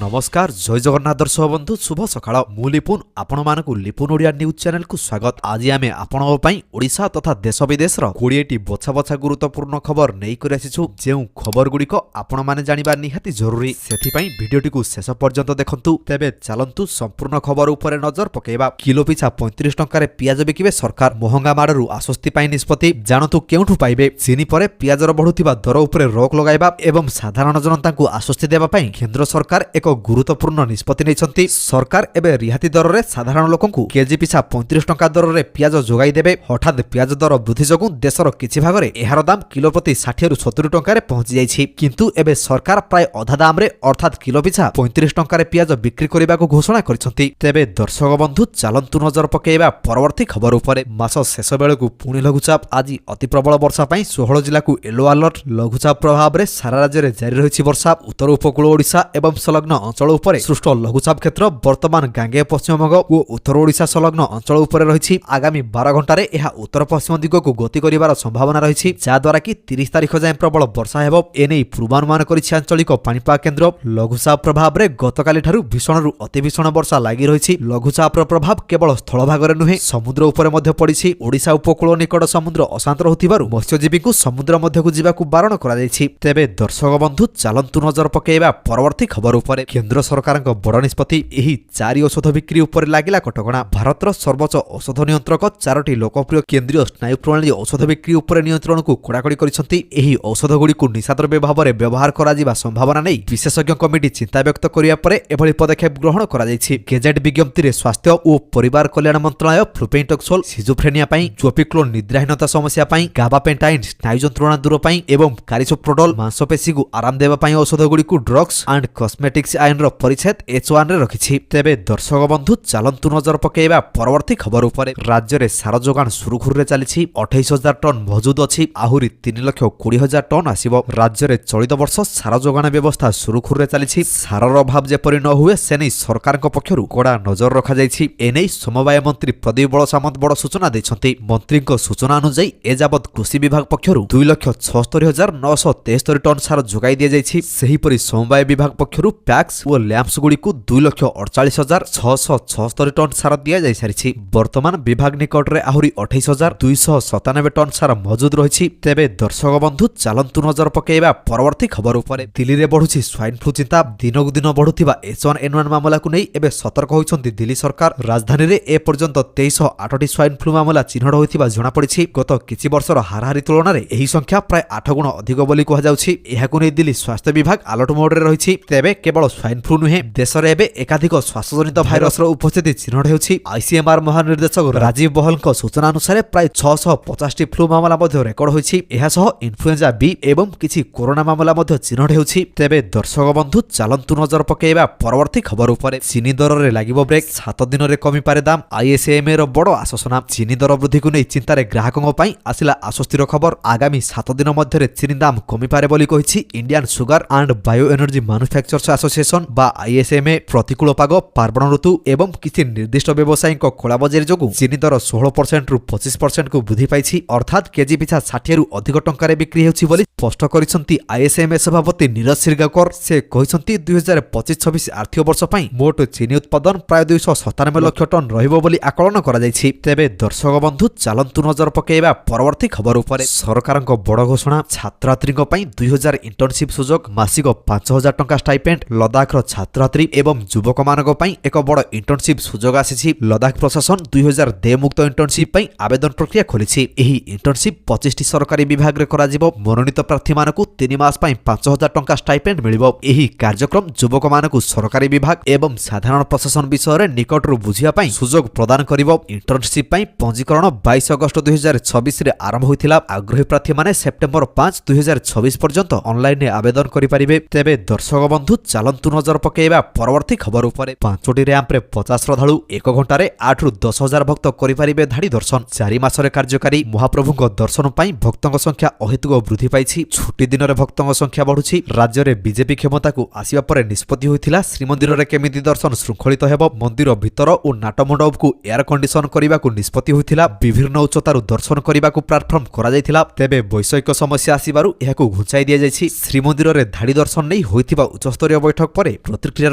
नमस्कार जय जगन्नाथ दर्शक बंधु शुभ सकाळ मु लिपुन आपण मानकु लिपुन ओडिया न्यूज चैनल को स्वागत। आज आमे आपणो पई ओडिशा तथा देश विदेश रो 20टी बछा बछा गुरुत्वपूर्ण खबर नै करि आछिछु। जेउ खबर गुडी को आपण माने जानिबा निहाती जरूरी, सेथि पई भिडियोटी को शेष पर्यंत देखंतु। तेबे चलंतु संपूर्ण खबर उपरे नजर पकेबा। किलो पिछा 35 टंका रे पियाज बिकिबे सरकार। महंगा माडरू आश्वस्ति पई निष्पत्ति जानतु केउठु पाइबे। चीनी परे पियाजर बढ़ुथिबा दर उपरे रोक लगाइबा एवं साधारण जनता को आश्वस्ति देबा पई केंद्र सरकार एक गुरुत्वपूर्ण निष्पत्ति नैछंती। सरकार एबे रिहाती दर रे साधारण लोकंकु केजी पिछा 35 टंका दर रे पियाज जोगाई देबे। हठात पियाज दर वृद्धि जोगु देशर किछि भाग रे एहार दाम किलो प्रति 60 रु 70 टंका रे पहुंची जाइछि। किंतु एबे सरकार प्राय अधा दाम रे अर्थात किलो पिछा 35 टंका रे पियाज बिक्री करिबाको घोषणा करिसंती। तेबे दर्शक बंधु चलंतु नजर पकेइबा परवर्ती खबर उपरे। मास शेष बेलकु पुणी लघुचाप। आज अति प्रबल वर्षा पई 16 जिल्ला को येलो अलर्ट। लघुचाप प्रभाव रे सारा राज्य रे जारी रहिछि वर्षा। उत्तर उपकूल ओडिशा एवं संलग्न अंचल उपरे सृष्ट लघुचाप क्षेत्र वर्तमान गांगे पश्चिमबंग और उत्तर ओडिशा संलग्न अंचल उपरे रहिछि। आगामी 12 घंटा रे एहा उत्तर पश्चिम दिग को गति करिवार संभावना रहिछि, जा द्वारा कि 30 तारिख जाय प्रबल वर्षा हेबो। एनै पूर्वानुमान करिछि आंचलिक पाणीपाग केन्द्र। लघुचाप प्रभाव रे गतकाली ठारु भीषण रु अति भीषण वर्षा लागि रहिछि। लघुचाप प्रभाव केवल स्थल भाग रे नुहे समुद्र उपरे मध्य पड़िछि। ओडिशा उपकूल निकट समुद्र अशांत रहुथिबारु मत्स्यजीवी को समुद्र मध्य को जिबाकु बारण करा जायछि। तेबे दर्शक बंधु चलंतु नजर पकेइबा परवर्ती खबर उपरे। केंद्र सरकार बड़ निष्पत्ति। एही 4 औषध बिक्री उपरे लागिला कटकणा। भारतर सर्वोच्च औषध नियंत्रक 4टी लोकप्रिय केंद्रीय स्नायु प्रणाली औषध बिक्री उपरे नियंत्रण को कड़ाकड़ी करिसंती। एही औषध गुडी को निशाद्रव्य भाव में व्यवहार करा जिबा संभावना नै विशेषज्ञ कमिटी चिंता व्यक्त करिया परे एभली पदक्षेप ग्रहण करा जायछि। गेजेट विज्ञप्ति रे स्वास्थ्य और परिवार कल्याण मंत्रालय फ्लुपेंटोक्सोल सिजोफ्रेनिया पई, जोपिक्लोन निद्राहीनता समस्या पई, गाबापेंटाइन स्नायु जंत्रणा दूर पई एवं कारिसोप्रोडोल मांसपेशी को आराम देबा पई औषध गुडी को ड्रग्स एंड कॉस्मेटिक्स आईन रो परिच्छेद H1 रे रखिछि। तेबे दर्शक बंधु चलंतु नजर पकेइबा परवर्ती खबर उपरे। राज्य रे सार जोगान सुरुखुरु रे चलिछि। 28,000 टन मौजूद अछि। आहुरी 3,20,000 टन आसीबो। राज्य रे चलित वर्ष सार जोगान व्यवस्था सुरुखुरु रे चलिछि। सारर अभाव जेपरि न हुए सेनै सरकारक पक्षरु कड़ा नजर रखा जाइछि। एनै समवाय मंत्री प्रदीप बळ सामंत बड़ सूचना दैछन्ति। मंत्रीक सूचना अनुसार एजाबत कृषि विभाग पक्षरु 2,76,973 टन सार जोगाई दिया जाइछि। सेहिपरि समवाय विभाग पक्षरु पैक्स और लैंप्स गुडी को 2,48,676 टन सार दिया जाय सारिछि। वर्तमान विभाग निकट रे आहुरी 28,297 टन सार मौजूद रहिछि। तेबे दर्शक बंधु चलंतु नजर पकेइबा परवर्ती खबर उपरे। दिल्ली रे बढ़ुछि स्वाइन फ्लू चिंता। दिनकु दिन बढ़ुथिबा H1N1 मामला को नै एबे सतर्क होइछन्ति दिल्ली सरकार। राजधानी रे ए पर्यंत 2308 स्वाइन फ्लू मामला चिन्हड़ होइथिबा जणा पड़िछि। गत किछि वर्षर हाराहारी तुलना रे एही संख्या प्राय 8 गुण अधिक बोली कहा जाउछि। एहाकु नै दिल्ली स्वास्थ्य विभाग अलर्ट मोड रे रहिछि। तेबे केवल स्वाइन फ्लू नुहे, देश रे एबे एकाधिक श्वासजनित भाइरस रो उपस्थिति चिन्हड़ हेउछि। आईसीएमआर महानिर्देशक राजीव बहलଙ୍କ सूचना अनुसार प्राय 650 फ्लू मामला मध्ये रेकर्ड होइछि। एहा सह इन्फ्लुएंजा बी एवं किछि कोरोना मामला मध्ये चिन्हड़ हेउछि। तेबे दर्शक बंधु चलंतु नजर पकेइबा परवर्ती खबर उपरे। चीनी दर रे लागिबो ब्रेक। 7 दिन रे कमी पारे दाम। आईएसएमए रो बड़ आश्वासन। चीनी दर वृद्धि को नै चिंता रे ग्राहकଙ୍କ पई आसिला आश्वस्तिर खबर। आगामी 7 दिन मध्ये रे चीनी दाम कमी पारे बोली कहिछि Indian sugar and bio energy manufacturers association बा आईएसएमए। प्रतिकूल पाग, पार्वण ऋतु एवं किछि निर्दिष्ट व्यवसायिक खोलाबजारी जोगु चीनी दर 16% रु 25% को वृद्धि पाइछि। अर्थात केजी पिछा 60 रु अधिक टंका रे बिक्री हेउछि बोली स्पष्ट करिसंती आईएसएमए सभापति नीरज सिरगाकर। से कहिसंती 2025-26 आर्थिक वर्ष पई मोट चीनी उत्पादन प्राय 297 लाख टन रहिबो बोली आकलन करा जाइछि। तेबे दर्शक बंधु चलंतु नजर पकेइबा परवर्ती खबर उपरे। सरकारक बड़ घोषणा। छात्रछात्रीक पई 2000 इंटर्नशिप सुजोग, मासिक 5000 टंका स्टाइपेंड। लद्दाखर छात्रछात्री एवं युवक मानक पई एक बड़ इंटर्नशिप सुजोग आसीछि। लद्दाख प्रशासन 2000 देयमुक्त इंटर्नशिप पई आवेदन प्रक्रिया खोलिछि। एही इंटर्नशिप 25टी सरकारी विभाग रे करा जिवो। मनोनीत प्रार्थी मानकु 3 मास पई 5000 टंका स्टाइपेंड मिलिबो। एही कार्यक्रम युवक मानकु सरकारी विभाग एवं साधारण प्रशासन विषय रे निकटरु बुझिया पई सुजोग प्रदान करिवो। इंटर्नशिप पई पंजीकरण 22 अगस्त 2026 रे आरंभ होइथिला। आग्रही प्रार्थी माने सेप्टेम्बर 5, 2026 पर्यंत ऑनलाइन रे आवेदन करि परिबे। तेबे दर्शक बंधु चलंतु नजर पकेइबा परवर्ती खबर उपरे। 5टी रैंप रे 50 श्रद्धालु 1 घंटा रे 8 रु 10,000 भक्त करि परिबे धाडी दर्शन। 4 मास रे कार्यकारी। महाप्रभुଙ୍କ दर्शन पई भक्तଙ୍କ संख्या अहेतुक वृद्धि पाइछि। छुट्टी दिन रे भक्तଙ୍କ संख्या बढ़ुछि। राज्य रे बीजेपी क्षमता को आसीबा परे निष्पत्ति होइथिला श्रीमंदिर रे केमिति दर्शन श्रृंखलित हेबो। मंदिर भितर और नाटमंडप को एयर कंडीशन करिबा को निष्पत्ति होइथिला। विभिन्न उच्चतारु दर्शन करिबा को प्लेटफॉर्म करा जाइथिला। तेबे वैषयिक समस्या आसीबारु एहाकु घुंचाई दिया जाइछि। श्रीमंदिर रे धाडी दर्शन नै होइथिबा उच्चस्तरीय बैठक ପରେ ପ୍ରତିକ୍ରିୟା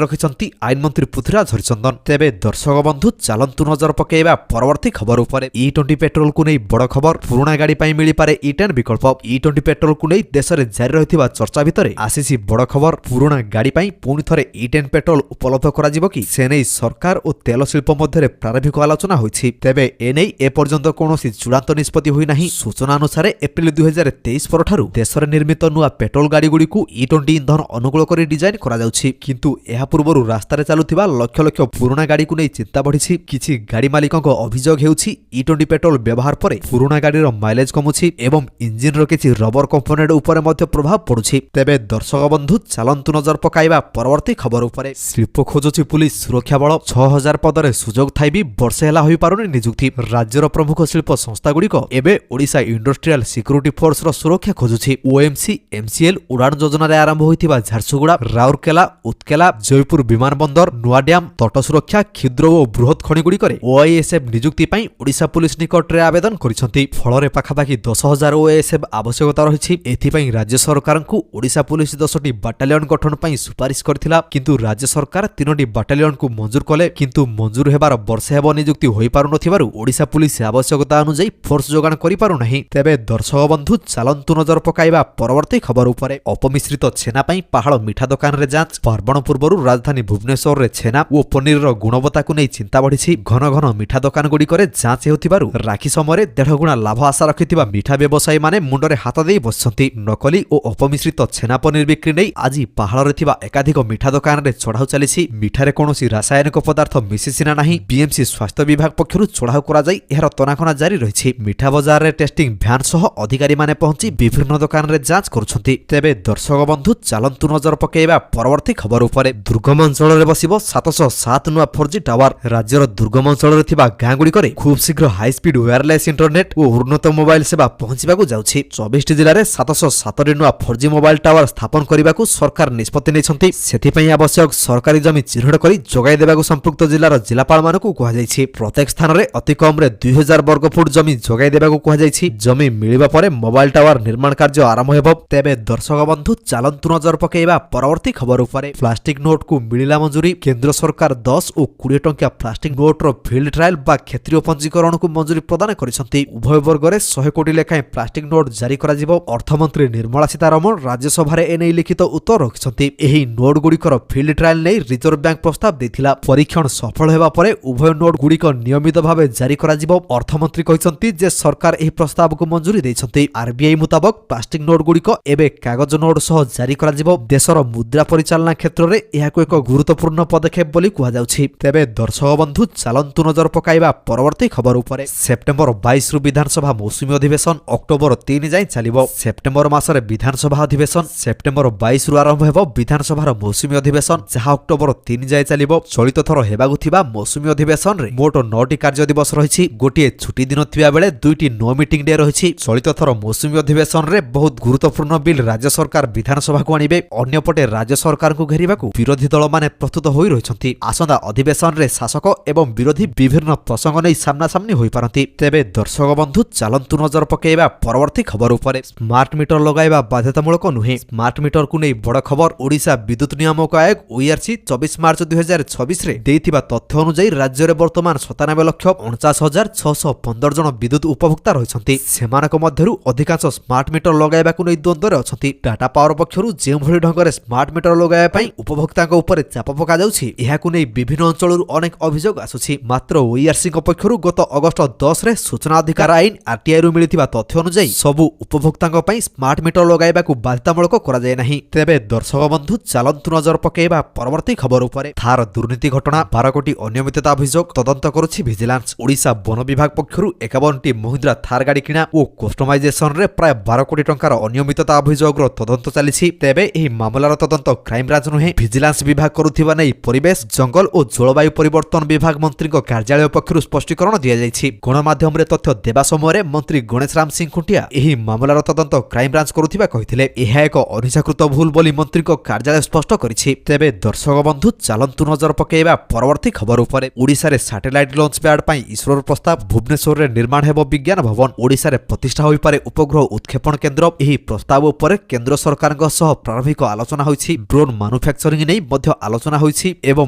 ରଖିଛନ୍ତି ଆଇନ ମନ୍ତ୍ରୀ ପୃଥ୍ୱୀରାଜ ହରିଚନ୍ଦନ। ତେବେ ଦର୍ଶକ ବନ୍ଧୁ ଚାଲନ୍ତୁ ନଜର ପକାଇବା ପରବର୍ତ୍ତୀ ଖବର ଉପରେ। E20 ପେଟ୍ରୋଲକୁ ନେଇ ବଡ଼ ଖବର, ପୁରୁଣା ଗାଡ଼ି ପାଇଁ ମିଳିପାରେ E10 ବିକଳ୍ପ। E20 ପେଟ୍ରୋଲକୁ ନେଇ ଦେଶରେ ଜାରି ରହିଥିବା ଚର୍ଚ୍ଚା ଭିତରେ ଆସିଛି ବଡ଼ ଖବର। ପୁରୁଣା ଗାଡ଼ି ପାଇଁ ପୁଣି ଥରେ E10 ପେଟ୍ରୋଲ ଉପଲବ୍ଧ କରାଯିବ କି ସେ ନେଇ ସରକାର ଓ ତେଲ ଶିଳ୍ପ ମଧ୍ୟରେ ପ୍ରାରମ୍ଭିକ ଆଲୋଚନା ହୋଇଛି। ତେବେ ଏନେଇ ଏପର୍ଯ୍ୟନ୍ତ କୌଣସି ଚୂଡ଼ାନ୍ତ ନିଷ୍ପତ୍ତି ହୋଇନାହିଁ। ସୂଚନା ଅନୁସାରେ ଏପ୍ରିଲ 2023 ପରଠାରୁ ଦେଶରେ ନିର୍ମିତ ନୂଆ ପେଟ୍ରୋଲ ଗାଡ଼ିଗୁଡ଼ିକୁ E20 ଇନ୍ଧନ ଅନୁକୂଳ କରି ଡିଜାଇନ କରାଯାଉଛି। କିନ୍ତୁ ଏହା ପୂର୍ବରୁ ରାସ୍ତାରେ ଚାଲୁଥିବା ଲକ୍ଷ ଲକ୍ଷ ପୁରୁଣା ଗାଡ଼ିକୁ ନେଇ ଚିନ୍ତା ବଢ଼ିଛି। କିଛି ଗାଡ଼ି ମାଲିକଙ୍କ ଅଭିଯୋଗ ହେଉଛି E20 ପେଟ୍ରୋଲ ବ୍ୟବହାର ପରେ ପୁରୁଣା ଗାଡ଼ିର ମାଇଲେଜ କମୁଛି ଏବଂ ଇଞ୍ଜିନର କିଛି ରବର କମ୍ପୋନେଣ୍ଟ ଉପରେ ମଧ୍ୟ ପ୍ରଭାବ ପଡୁଛି। ତେବେ ଦର୍ଶକ ବନ୍ଧୁ ଚାଲନ୍ତୁ ନଜର ପକାଇବା ପରବର୍ତ୍ତୀ ଖବର ଉପରେ। ଶିଳ୍ପ ଖୋଜୁଛି ପୁଲିସ ସୁରକ୍ଷା ବଳ, 6000 ପଦରେ ସୁଯୋଗ ଥାଇ ବି ବର୍ଷେ ହେଲା ହୋଇପାରୁନି ନିଯୁକ୍ତି। ରାଜ୍ୟର ପ୍ରମୁଖ ଶିଳ୍ପ ସଂସ୍ଥାଗୁଡ଼ିକ ଏବେ ଓଡ଼ିଶା ଇଣ୍ଡଷ୍ଟ୍ରିଆଲ ସିକ୍ୟୁରିଟି ଫୋର୍ସର ସୁରକ୍ଷା ଖୋଜୁଛି। OMC, MCL ଉଡ଼ାଣ ଯୋଜନାରେ ଆରମ୍ଭ ହୋଇଥିବା ଝାରସୁଗୁଡ଼ା, ରାଉରକେଲା, ଉତ୍କେଲା, ଜୟପୁର ବିମାନ ବନ୍ଦର, ନୂଆଡ୍ୟାମ, ତଟ ସୁରକ୍ଷା, କ୍ଷୁଦ୍ର ଓ ବୃହତ ଖଣିଗୁଡ଼ିକରେ OISF ନିଯୁକ୍ତି ପାଇଁ ଓଡ଼ିଶା ପୁଲିସ ନିକଟରେ ଆବେଦନ କରିଛନ୍ତି। ଫଳରେ ପାଖାପାଖି 10,000 OISF ଆବଶ୍ୟକତା ରହିଛି। ଏଥିପାଇଁ ରାଜ୍ୟ ସରକାରଙ୍କୁ ଓଡ଼ିଶା ପୁଲିସ 10ଟି ବାଟାଲିୟନ ଗଠନ ପାଇଁ ସୁପାରିଶ କରିଥିଲା। କିନ୍ତୁ ରାଜ୍ୟ ସରକାର 3ଟି ବାଟାଲିୟନକୁ ମଞ୍ଜୁର କଲେ। କିନ୍ତୁ ମଞ୍ଜୁର ହେବାର ବର୍ଷେ ହେବ ନିଯୁକ୍ତି ହୋଇପାରୁନଥିବାରୁ ଓଡ଼ିଶା ପୁଲିସ ଆବଶ୍ୟକତା ଅନୁଯାୟୀ ଫୋର୍ସ ଯୋଗାଣ କରିପାରୁନାହିଁ। ତେବେ ଦର୍ଶକ ବନ୍ଧୁ ଚାଲନ୍ତୁ ନଜର ପକାଇବା ପରବର୍ତ୍ତୀ ଖବର ଉପରେ। ଅପମିଶ୍ରିତ ଛେନା ପାଇଁ ପାହାଳ ମିଠା ଦୋକାନରେ ଯାଞ୍ଚ। ପାର୍ବଣ ପୂର୍ବରୁ ରାଜଧାନୀ ଭୁବନେଶ୍ୱରରେ ଛେନା ଓ ପନିରର ଗୁଣବତ୍ତାକୁ ନେଇ ଚିନ୍ତା ବଢ଼ିଛି। ଘନ ଘନ ମିଠା ଦୋକାନଗୁଡ଼ିକରେ ଯାଞ୍ଚ ହେଉଥିବାରୁ ରାକ୍ଷୀ ସମୟରେ 1.5 ଗୁଣା ଲାଭ ଆଶା ରଖିଥିବା ମିଠା ବ୍ୟବସାୟୀମାନେ ମୁଣ୍ଡରେ ହାତ ଦେଇ ବସିଛନ୍ତି। ନକଲି ଓ ଅପମିଶ୍ରିତ ଛେନା ପନିର ବିକ୍ରି ନେଇ ଆଜି ପାହାଳରେ ଥିବା ଏକାଧିକ ମିଠା ଦୋକାନରେ ଚଢ଼ାଉ ଚାଲିଛି। ମିଠାରେ କୌଣସି ରାସାୟନିକ ପଦାର୍ଥ ମିଶି ସିନା ନାହିଁ, BMC ସ୍ୱାସ୍ଥ୍ୟ ବିଭାଗ ପକ୍ଷରୁ ଚଢ଼ାଉ କରାଯାଇ ଏହାର ତନାଖନା ଜାରି ରହିଛି। ମିଠା ବଜାରରେ ଟେଷ୍ଟିଂ ଭ୍ୟାନ୍ ସହ ଅଧିକାରୀମାନେ ପହଞ୍ଚି ବିଭିନ୍ନ ଦୋକାନରେ ଯାଞ୍ଚ କରୁଛନ୍ତି। ତେବେ ଦର୍ଶକ ବନ୍ଧୁ ଚାଲନ୍ତୁ ନଜର ପକାଇବା ପରବର୍ତ୍ତୀ ଖବର ଉପରେ। ଦୁର୍ଗମ ଅଞ୍ଚଳରେ ବସିବ 707 ନୂଆ 4G ଟାୱାର। ରାଜ୍ୟର ଦୁର୍ଗମ ଅଞ୍ଚଳରେ ଥିବା ଗାଁଗୁଡ଼ିକରେ ଖୁବ୍ ଶୀଘ୍ର ହାଇସ୍ପିଡ୍ ୱାୟାରଲେସ୍ ଇଣ୍ଟରନେଟ୍ ଓ ଉନ୍ନତ ମୋବାଇଲ ସେବା ପହଞ୍ଚିବାକୁ ଯାଉଛି। 24ଟି ଜିଲ୍ଲାରେ 707ଟି ନୂଆ 4G ମୋବାଇଲ ଟାୱାର ସ୍ଥାପନ କରିବାକୁ ସରକାର ନିଷ୍ପତ୍ତି ନେଇଛନ୍ତି। ସେଥିପାଇଁ ଆବଶ୍ୟକ ସରକାରୀ ଜମି ଚିହ୍ନଟ କରି ଯୋଗାଇ ଦେବାକୁ ସମ୍ପୃକ୍ତ ଜିଲ୍ଲାର ଜିଲ୍ଲାପାଳମାନଙ୍କୁ କୁହାଯାଇଛି। ପ୍ରତ୍ୟେକ ସ୍ଥାନରେ ଅତି କମ୍ରେ 2000 ବର୍ଗ ଫୁଟ ଜମି ଯୋଗାଇ ଦେବାକୁ କୁହାଯାଇଛି। ଜମି ମିଳିବା ପରେ ମୋବାଇଲ ଟାୱାର ନିର୍ମାଣ କାର୍ଯ୍ୟ ଆରମ୍ଭ ହେବ। ତେବେ ଦର୍ଶକ ବନ୍ଧୁ ଚାଲନ୍ତୁ ନଜର ପକାଇବା ପରବର୍ତ୍ତୀ ଖବର ଉପରେ। ପ୍ଲାଷ୍ଟିକ ନୋଟକୁ ମିଳିଲା ମଞ୍ଜୁରୀ। କେନ୍ଦ୍ର ସରକାର 10 ଓ 20 ଟଙ୍କିଆ ପ୍ଲାଷ୍ଟିକ ନୋଟର ଫିଲ୍ଡ ଟ୍ରାଏଲ ବା କ୍ଷେତ୍ରୀୟ ପଞ୍ଜୀକରଣକୁ ମଞ୍ଜୁରୀ ପ୍ରଦାନ କରିଛନ୍ତି। ଉଭୟ ବର୍ଗରେ 100 କୋଟି ଲେଖାଏଁ ପ୍ଲାଷ୍ଟିକ ନୋଟ ଜାରି କରାଯିବ। ଅର୍ଥମନ୍ତ୍ରୀ ନିର୍ମଳା ସୀତାରମଣ ରାଜ୍ୟସଭାରେ ଏନେଇ ଲିଖିତ ଉତ୍ତର ରଖିଛନ୍ତି। ଏହି ନୋଟଗୁଡ଼ିକର ଫିଲ୍ଡ ଟ୍ରାଏଲ ନେଇ ରିଜର୍ଭ ବ୍ୟାଙ୍କ ପ୍ରସ୍ତାବ ଦେଇଥିଲା। ପରୀକ୍ଷଣ ସଫଳ ହେବା ପରେ ଉଭୟ ନୋଟଗୁଡ଼ିକ ନିୟମିତ ଭାବେ ଜାରି କରାଯିବ। ଅର୍ଥମନ୍ତ୍ରୀ କହିଛନ୍ତି ଯେ ସରକାର ଏହି ପ୍ରସ୍ତାବକୁ ମଞ୍ଜୁରୀ ଦେଇଛନ୍ତି। RBI ମୁତାବକ ପ୍ଲାଷ୍ଟିକ ନୋଟଗୁଡ଼ିକ ଏବେ କାଗଜ ନୋଟ ସହ ଜାରି କରାଯିବ। ଦେଶର ମୁଦ୍ରା ପରିଚାଳନା କ୍ଷେତ୍ରରେ ଏହାକୁ ଏକ ଗୁରୁତ୍ୱପୂର୍ଣ୍ଣ ପଦକ୍ଷେପ ବୋଲି କୁହାଯାଉଛି। ତେବେ ଦର୍ଶକ ବନ୍ଧୁ ଚାଲନ୍ତୁ ନଜର ପକାଇବା ପରବର୍ତ୍ତୀ ଖବର ଉପରେ। ସେପ୍ଟେମ୍ବର 22ରୁ ବିଧାନସଭା ମୌସୁମୀ ଅଧିବେଶନ ଅକ୍ଟୋବର 3 ଯାଏଁ ଚାଲିବ। ସେପ୍ଟେମ୍ବର ମାସରେ ବିଧାନସଭା ଅଧିବେଶନ। ସେପ୍ଟେମ୍ବର 22ରୁ ଆରମ୍ଭ ହେବ ବିଧାନସଭାର ମୌସୁମୀ ଅଧିବେଶନ, ଯାହା ଅକ୍ଟୋବର 3 ଯାଏଁ ଚାଲିବ। ଚଳିତ ଥର ହେବାକୁ ଥିବା ମୌସୁମୀ ଅଧିବେଶନରେ ମୋଟ 9ଟି କାର୍ଯ୍ୟ ଦିବସ ରହିଛି। ଗୋଟିଏ ଛୁଟି ଦିନ ଥିବା ବେଳେ 2ଟି ନୋ ମିଟିଂ ଡେ ରହିଛି। ଚଳିତ ଥର ମୌସୁମୀ ଅଧିବେଶନରେ ବହୁତ ଗୁରୁତ୍ୱପୂର୍ଣ୍ଣ ବିଲ୍ ରାଜ୍ୟ ସରକାର ବିଧାନସଭାକୁ ଆଣିବେ। ଅନ୍ୟପଟେ ରାଜ୍ୟ ସରକାରଙ୍କୁ ଘେରିବାକୁ ବିରୋଧୀ ଦଳମାନେ ପ୍ରସ୍ତୁତ ହୋଇ ରହିଛନ୍ତି। ଆସନ୍ତା ଅଧିବେଶନରେ ଶାସକ ଏବଂ ବିରୋଧୀ ବିଭିନ୍ନ ପ୍ରସଙ୍ଗ ନେଇ ସାମ୍ନାସାମ୍ନି ହୋଇପାରନ୍ତି। ତେବେ ଦର୍ଶକ ବନ୍ଧୁ ଚାଲନ୍ତୁ ନଜର ପକାଇବା ପରବର୍ତ୍ତୀ ଖବର ଉପରେ। ସ୍ମାର୍ଟ ମିଟର ଲଗାଇବା ବାଧ୍ୟତାମୂଳକ ନୁହେଁ। ସ୍ମାର୍ଟ ମିଟରକୁ ନେଇ ବଡ଼ ଖବର। ଓଡ଼ିଶା ବିଦ୍ୟୁତ ନିୟାମକ ଆୟୋଗ OERC 24 ମାର୍ଚ୍ଚ 2026ରେ ଦେଇଥିବା ତଥ୍ୟ ଅନୁଯାୟୀ ରାଜ୍ୟରେ ବର୍ତ୍ତମାନ 97,49,615 ଜଣ ବିଦ୍ୟୁତ ଉପଭୋକ୍ତା ରହିଛନ୍ତି। ସେମାନଙ୍କ ମଧ୍ୟରୁ ଅଧିକାଂଶ ସ୍ମାର୍ଟ ମିଟର ଲଗାଇବାକୁ ନେଇ ଦ୍ୱନ୍ଦ୍ୱରେ ଅଛନ୍ତି। ଟାଟା ପାୱାର ପକ୍ଷରୁ ଯେଉଁଭଳି ଢଙ୍ଗରେ ସ୍ମାର୍ଟ ମିଟର ଲଗାଇବା ପାଇଁ ଉପଭୋକ୍ତାଙ୍କ ଉପରେ ଚାପ ପକାଯାଉଛି, ଏହାକୁ ନେଇ ବିଭିନ୍ନ ଅଞ୍ଚଳରୁ ଅନେକ ଅଭିଯୋଗ ଆସୁଛି। ମାତ୍ର OERCଙ୍କ ପକ୍ଷରୁ ଗତ ଅଗଷ୍ଟ 10ରେ ସୂଚନା ଅଧିକାର ଆଇନ RTIରୁ ମିଳିଥିବା ତଥ୍ୟ ଅନୁଯାୟୀ ସବୁ ଉପଭୋକ୍ତାଙ୍କ ପାଇଁ ସ୍ମାର୍ଟ ମିଟର ଲଗାଇବାକୁ ବାଧ୍ୟତାମୂଳକ କରାଯାଏ ନାହିଁ। ତେବେ ଦର୍ଶକ ବନ୍ଧୁ ଚାଲନ୍ତୁ ନଜର ପକାଇବା ପରବର୍ତ୍ତୀ ଖବର ଉପରେ। ଥାର ଦୁର୍ନୀତି ଘଟଣା, 12 କୋଟି ଅନିୟମିତତା ଅଭିଯୋଗ ତଦନ୍ତ କରୁଛି ଭିଜିଲାନ୍ସ। ଓଡ଼ିଶା ବନ ବିଭାଗ ପକ୍ଷରୁ 51ଟି ମହିନ୍ଦ୍ରା ଥାର ଗାଡ଼ି କିଣା ଓ କଷ୍ଟମାଇଜେସନରେ ପ୍ରାୟ 12 କୋଟି ଟଙ୍କାର ଅନିୟମିତତା ଅଭିଯୋଗର ତଦନ୍ତ ଚାଲିଛି। ତେବେ ଏହି ମାମଲାର ତଦନ୍ତ କ୍ରାଇମବ୍ରାଞ୍ଚ ନୁହେଁ, ଭିଜିଲାନ୍ସ ବିଭାଗ କରୁଥିବା ନେଇ ପରିବେଶ, ଜଙ୍ଗଲ ଓ ଜଳବାୟୁ ପରିବର୍ତ୍ତନ ବିଭାଗ ମନ୍ତ୍ରୀଙ୍କ କାର୍ଯ୍ୟାଳୟ ପକ୍ଷରୁ ସ୍ପଷ୍ଟୀକରଣ ଦିଆଯାଇଛି। ଗଣମାଧ୍ୟମରେ ତଥ୍ୟ ଦେବା ସମୟରେ ମନ୍ତ୍ରୀ ଗଣେଶ ରାମ ସିଂ ଖୁଣ୍ଟିଆ ଏହି ମାମଲାର ତଦନ୍ତ କ୍ରାଇମବ୍ରାଞ୍ଚ କରୁଥିବା କହିଥିଲେ। ଏହା ଏକ ଅନିଚ୍ଛାକୃତ ଭୁଲ ବୋଲି ମନ୍ତ୍ରୀଙ୍କ କାର୍ଯ୍ୟାଳୟ ସ୍ପଷ୍ଟ କରିଛି। ତେବେ ଦର୍ଶକ ବନ୍ଧୁ ଚାଲନ୍ତୁ ନଜର ପକାଇବା ପରବର୍ତ୍ତୀ ଖବର ଉପରେ। ଓଡ଼ିଶାରେ ସାଟେଲାଇଟ ଲଞ୍ଚ ପ୍ୟାଡ୍ ପାଇଁ ଇସ୍ରୋର ପ୍ରସ୍ତାବ। ଭୁବନେଶ୍ୱରରେ ନିର୍ମାଣ ହେବ ବିଜ୍ଞାନ ଭବନ। ଓଡ଼ିଶାରେ ପ୍ରତିଷ୍ଠା ହୋଇପାରେ ଉପଗ୍ରହ ଉତ୍କ୍ଷେପଣ କେନ୍ଦ୍ର। ଏହି ପ୍ରସ୍ତାବ ଉପରେ କେନ୍ଦ୍ର ସରକାରଙ୍କ ସହ ପ୍ରାରମ୍ଭିକ ଆଲୋଚନା ହୋଇଛି। ଡ୍ରୋନ୍ ମାନୁ ମାନୁଫ୍ୟାକ୍ଚରିଂ ନେଇ ମଧ୍ୟ ଆଲୋଚନା ହୋଇଛି ଏବଂ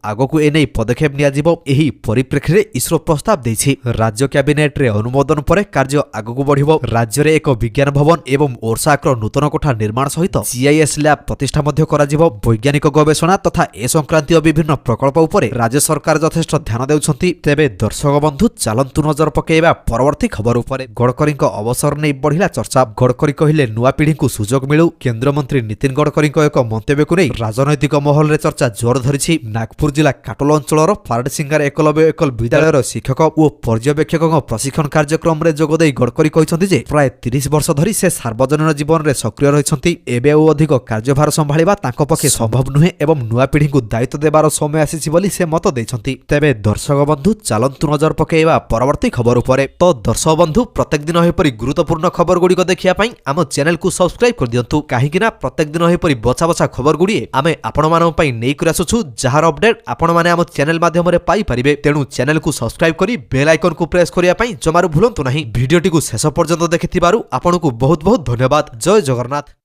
ଆଗକୁ ଏନେଇ ପଦକ୍ଷେପ ନିଆଯିବ। ଏହି ପରିପ୍ରେକ୍ଷୀରେ ଇସ୍ରୋ ପ୍ରସ୍ତାବ ଦେଇଛି। ରାଜ୍ୟ କ୍ୟାବିନେଟରେ ଅନୁମୋଦନ ପରେ କାର୍ଯ୍ୟ ଆଗକୁ ବଢ଼ିବ। ରାଜ୍ୟରେ ଏକ ବିଜ୍ଞାନ ଭବନ ଏବଂ ଓର୍ସାକର ନୂତନ କୋଠା ନିର୍ମାଣ ସହିତ GIS ଲ୍ୟାବ ପ୍ରତିଷ୍ଠା ମଧ୍ୟ କରାଯିବ। ବୈଜ୍ଞାନିକ ଗବେଷଣା ତଥା ଏ ସଂକ୍ରାନ୍ତୀୟ ବିଭିନ୍ନ ପ୍ରକଳ୍ପ ଉପରେ ରାଜ୍ୟ ସରକାର ଯଥେଷ୍ଟ ଧ୍ୟାନ ଦେଉଛନ୍ତି। ତେବେ ଦର୍ଶକ ବନ୍ଧୁ ଚାଲନ୍ତୁ ନଜର ପକାଇବା ପରବର୍ତ୍ତୀ ଖବର ଉପରେ। ଗଡ଼କରୀଙ୍କ ଅବସର ନେଇ ବଢ଼ିଲା ଚର୍ଚ୍ଚା। ଗଡ଼କରୀ କହିଲେ ନୂଆ ପିଢ଼ିଙ୍କୁ ସୁଯୋଗ ମିଳୁ। କେନ୍ଦ୍ରମନ୍ତ୍ରୀ ନୀତିନ ଗଡ଼କରୀଙ୍କ ଏକ ମନ୍ତବ୍ୟକୁ ନେଇ ରାଜନୈତିକ ମହଲରେ ଚର୍ଚ୍ଚା ଜୋର ଧରିଛି। ନାଗପୁର ଜିଲ୍ଲା କାଟୋଲ ଅଞ୍ଚଳର ପାରଡ଼ସିଙ୍ଗାର ଏକଲବ୍ୟ ଏକଲ ବିଦ୍ୟାଳୟର ଶିକ୍ଷକ ଓ ପର୍ଯ୍ୟବେକ୍ଷକଙ୍କ ପ୍ରଶିକ୍ଷଣ କାର୍ଯ୍ୟକ୍ରମରେ ଯୋଗଦେଇ ଗଡ଼କରୀ କହିଛନ୍ତି ଯେ ପ୍ରାୟ 30 ବର୍ଷ ଧରି ସେ ସାର୍ବଜନୀନ ଜୀବନରେ ସକ୍ରିୟ ରହିଛନ୍ତି। ଏବେ ଆଉ ଅଧିକ କାର୍ଯ୍ୟଭାର ସମ୍ଭାଳିବା ତାଙ୍କ ପକ୍ଷେ ସମ୍ଭବ ନୁହେଁ ଏବଂ ନୂଆ ପିଢ଼ିଙ୍କୁ ଦାୟିତ୍ୱ ଦେବାର ସମୟ ଆସିଛି ବୋଲି ସେ ମତ ଦେଇଛନ୍ତି। ତେବେ ଦର୍ଶକ ବନ୍ଧୁ ଚାଲନ୍ତୁ ନଜର ପକାଇବା ପରବର୍ତ୍ତୀ ଖବର ଉପରେ। ତ ଦର୍ଶକ ବନ୍ଧୁ ପ୍ରତ୍ୟେକ ଦିନ ଏପରି ଗୁରୁତ୍ୱପୂର୍ଣ୍ଣ ଖବର ଗୁଡ଼ିକ ଦେଖିବା ପାଇଁ ଆମ ଚ୍ୟାନେଲକୁ ସବସ୍କ୍ରାଇବ କରିଦିଅନ୍ତୁ, କାହିଁକି ନା ପ୍ରତ୍ୟେକ ଦିନ ଏପରି ବଛା ବଛା ଖବର ଗୁଡ଼ିଏ ଆମେ ଆପଣମାନଙ୍କ ପାଇଁ ନେଇକରି ଆସୁଛୁ, ଯାହାର ଅପଡେଟ୍ ଆପଣମାନେ ଆମ ଚ୍ୟାନେଲ ମାଧ୍ୟମରେ ପାଇପାରିବେ। ତେଣୁ ଚ୍ୟାନେଲକୁ ସବସ୍କ୍ରାଇବ କରି ବେଲ୍ ଆଇକନକୁ ପ୍ରେସ୍ କରିବା ପାଇଁ ଜମାରୁ ଭୁଲନ୍ତୁ ନାହିଁ। ଭିଡିଓଟିକୁ ଶେଷ ପର୍ଯ୍ୟନ୍ତ ଦେଖିଥିବାରୁ ଆପଣଙ୍କୁ ବହୁତ ବହୁତ ଧନ୍ୟବାଦ। ଜୟ ଜଗନ୍ନାଥ।